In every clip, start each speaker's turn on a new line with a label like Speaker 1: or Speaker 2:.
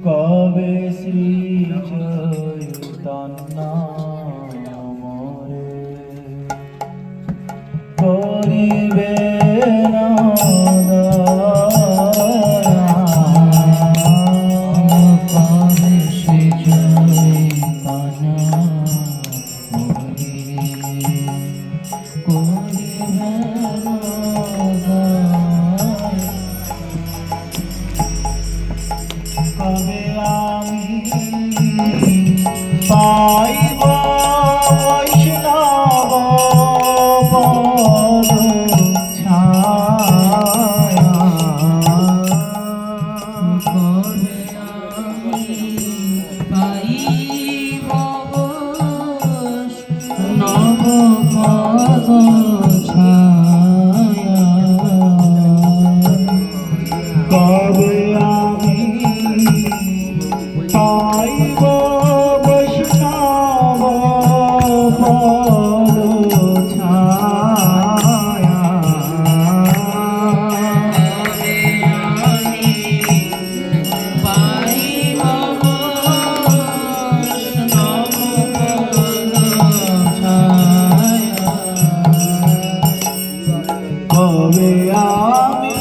Speaker 1: কবে শ্রী চৈতন্য মোরে করিবে না
Speaker 2: কবে শ্রী চৈতন্য মোরে করিবে না
Speaker 1: কবে আমি পাইব বৈষ্ণব পদ ছায়া
Speaker 2: কবে আমি পাইব বৈষ্ণব পদ ছায়া
Speaker 1: কবে আমি পাইব বৈষ্ণব পদ ছায়া
Speaker 2: পাইব বৈষ্ণব পদ ছায়া
Speaker 1: কবে আমি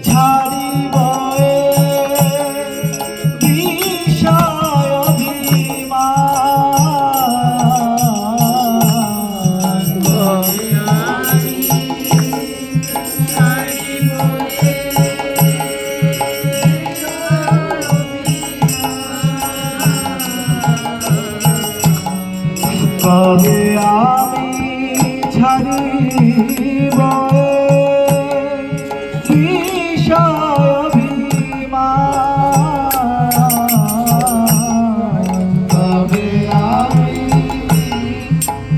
Speaker 1: ছাড়িব বিষয় অভিমান
Speaker 2: কবে আমি ছাড়িব
Speaker 1: কবে আমি ছাড়িব বিষয় অভিমান
Speaker 2: কবে আমি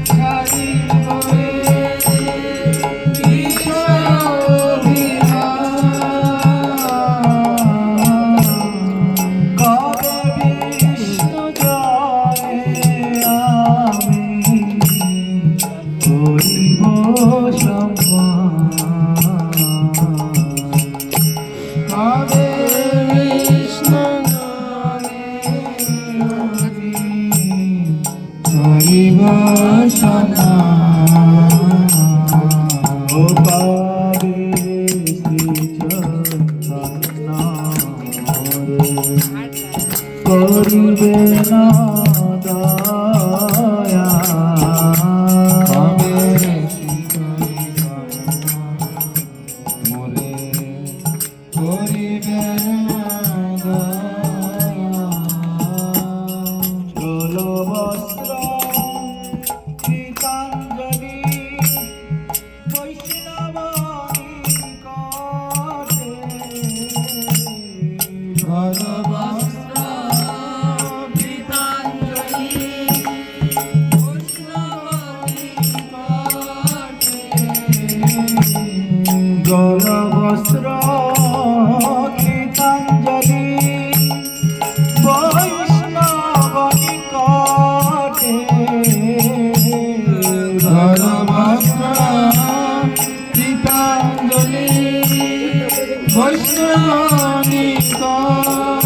Speaker 2: ছাড়িব বিষয় অভিমান
Speaker 1: কবে বিষ্ণু জনে আমি করিব সম্মান
Speaker 2: কবে কৃষ্ণ করিব
Speaker 1: ও কবে শ্রী চৈতন্য করিবে না দয়া
Speaker 2: কবে মোরে করিবে
Speaker 1: চোল বস্ত্র গীতাঞ্জলি বৈষ্ণব নিকটে
Speaker 2: ভগবস্ত্র গীতাঞ্জলি বৈষ্ণব নিকটে
Speaker 1: গৌর বস্ত্র গীতাঞ্জলি বৈষ্ণব নিকটে
Speaker 2: ভগবস্ত্র গীতাঞ্জলি বৈষ্ণব নিকটে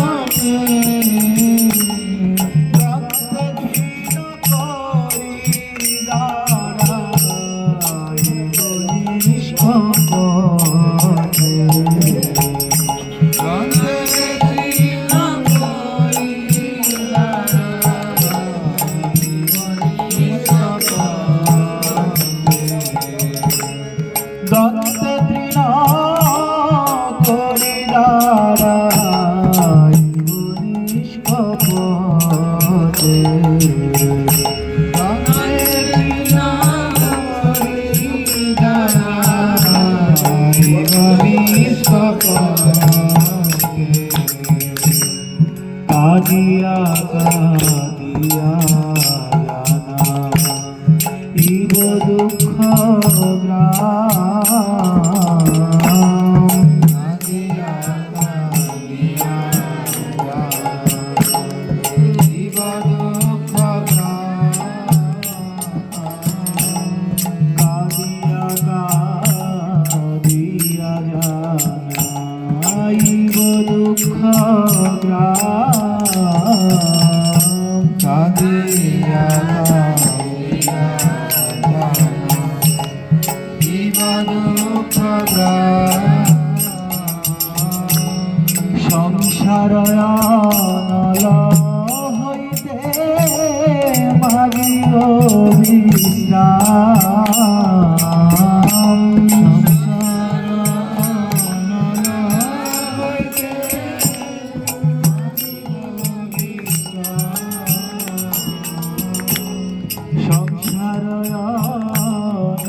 Speaker 1: দত্তে তৃণ করি দাঁড়াই নিষ্কপটে কাদিয়া কাদিয়া জানা ইব দুঃখ গ্রাম
Speaker 2: কাদিয়া কাদিয়া ইব দুঃখ
Speaker 1: দুঃখ গ্রাম
Speaker 2: কাঁদিয়া কাঁদিয়া দিবা দুঃখ
Speaker 1: সংসার নল হইতে মাগিব বিশ্রাম সংসার নল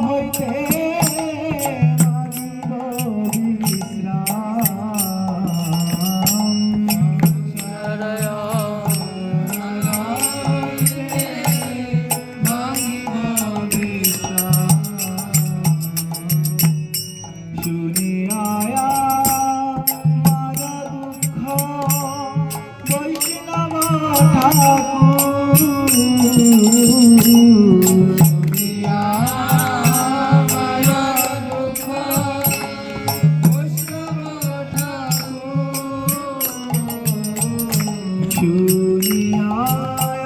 Speaker 1: হইতে মাগিব শুনিয়া মারা দুঃখ বৈষ্ণব ঠাকুর শুনিয়া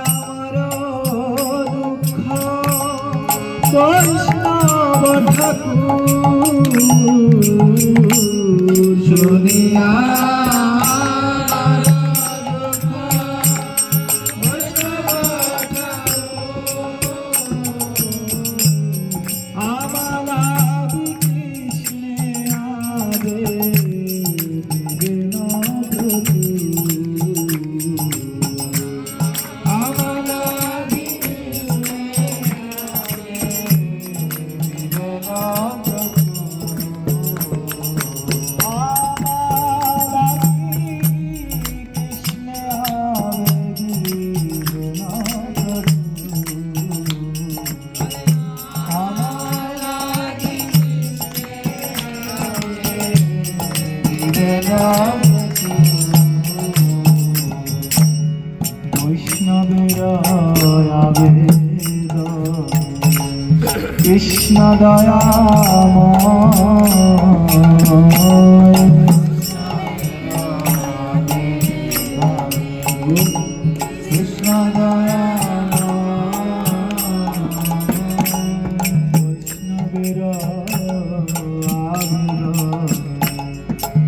Speaker 1: আমার দুঃখ বৈষ্ণব ঠাকুর
Speaker 2: শুনিয়া
Speaker 1: আমালাবি কৃষ্ণে আরে বিনা প্রভু বৈষ্ণবের আবেদন কৃষ্ণ দয়াময় কৃষ্ণ বৈষ্ণবের আবেদন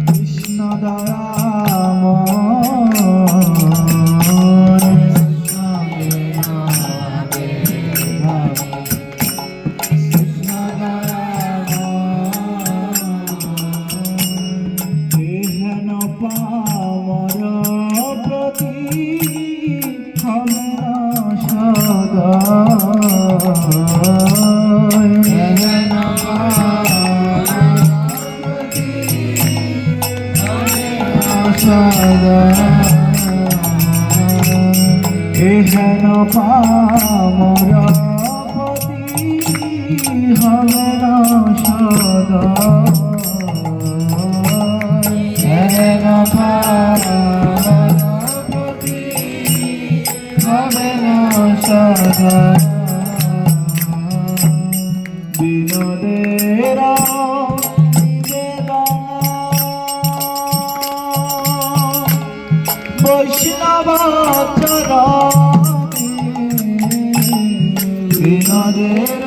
Speaker 1: কৃষ্ণ এহেন পামর প্রতি ক্ষমা সদা এহেন পামর প্রতি হবে না সদা
Speaker 2: এহেন পার্বতী হবে না সদা
Speaker 1: বিনোদের বৈষ্ণব
Speaker 2: বিনোদের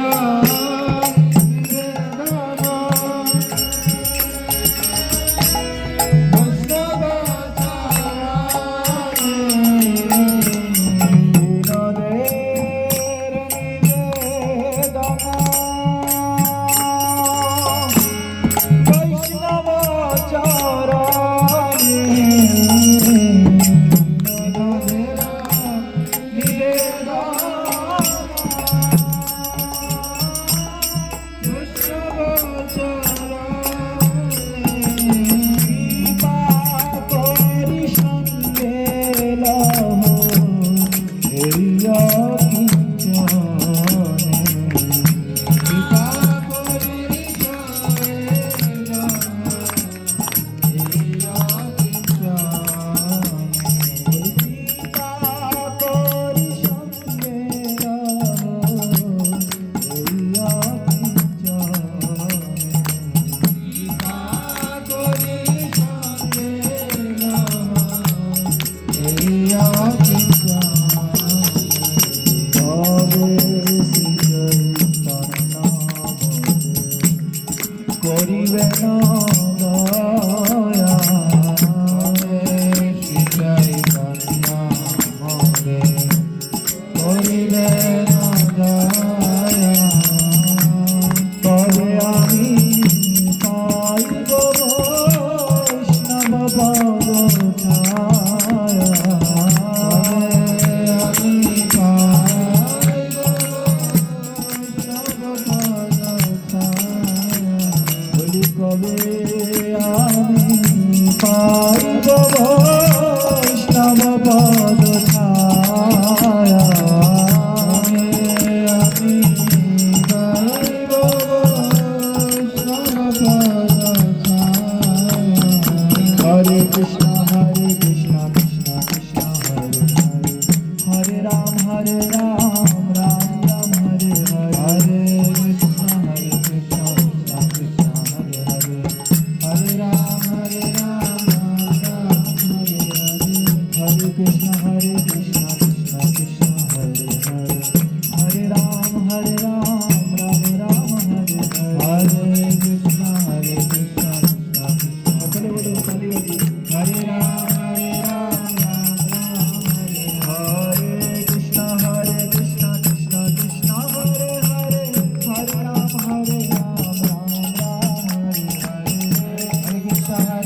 Speaker 1: পদ ছায়া
Speaker 2: আমি পাইব
Speaker 1: বলি কবে আমি পাইব বৈষ্ণব পদ ছায়া
Speaker 2: আমি পাইব
Speaker 1: হরে কৃষ্ণ কৃষ্ণ কৃষ্ণ হরে হরে রাম রাম রাম হরে হরে
Speaker 2: কৃষ্ণ কৃষ্ণ কৃষ্ণ হরে হরে হরে রাম রাম রাম হরে হরে
Speaker 1: হরে কৃষ্ণ কৃষ্ণ কৃষ্ণ হরে হরে রাম রাম রাম হরে
Speaker 2: হরে কৃষ্ণ কৃষ্ণ
Speaker 1: সকলে বলো তালি বাজি
Speaker 2: হরে রাম রাম রাম হরে
Speaker 1: হরে কৃষ্ণ কৃষ্ণ কৃষ্ণ হরে হরে হরে রাম রাম রাম হরে হরে
Speaker 2: হরে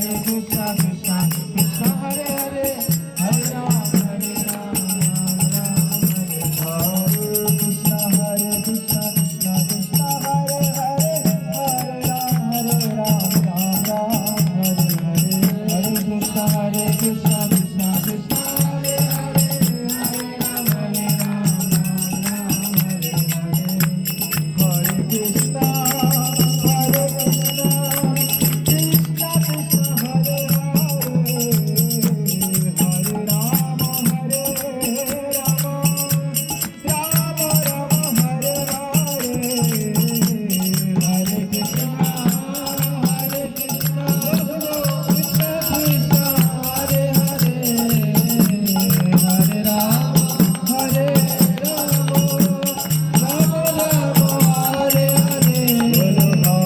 Speaker 2: কৃষ্ণ কৃষ্ণ কৃষ্ণ হরে হরে হরে রাম রাম রাম হরে
Speaker 1: হরে কৃষ্ণ কৃষ্ণ কৃষ্ণ হরে হরে হরে রাম রাম রাম হরে হরে
Speaker 2: হরে কৃষ্ণ কৃষ্ণ কৃষ্ণ কৃষ্ণ হরে হরে হরে রাম রাম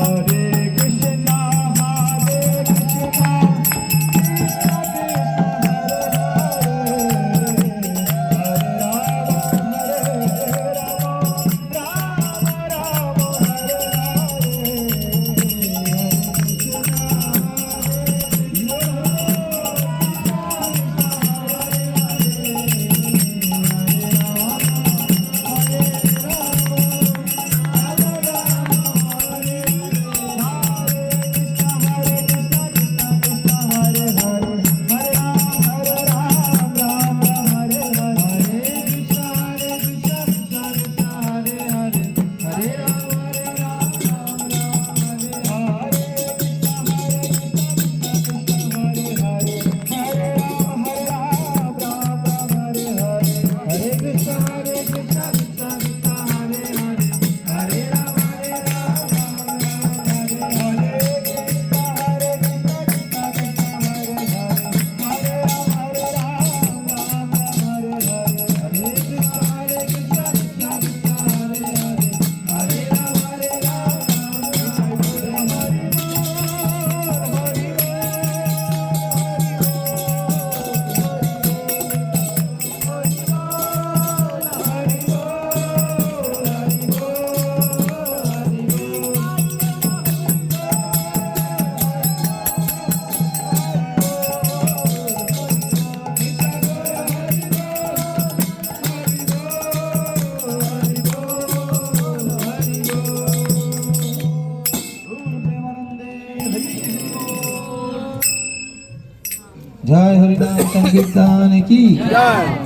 Speaker 2: হরে হরে
Speaker 1: হরে কৃষ্ণ কৃষ্ণ কৃষ্ণ হরে হরে হরে রাম রাম রাম হরে হরে
Speaker 2: হরে কৃষ্ণ কৃষ্ণ কৃষ্ণ কৃষ্ণ হরে হরে হরে রাম হরে রাম রাম রাম হরে হরে
Speaker 1: বলো হরে কৃষ্ণ হরে কৃষ্ণ কৃষ্ণ কৃষ্ণ হরে
Speaker 2: जय हरिनाम संकीर्तन की जय।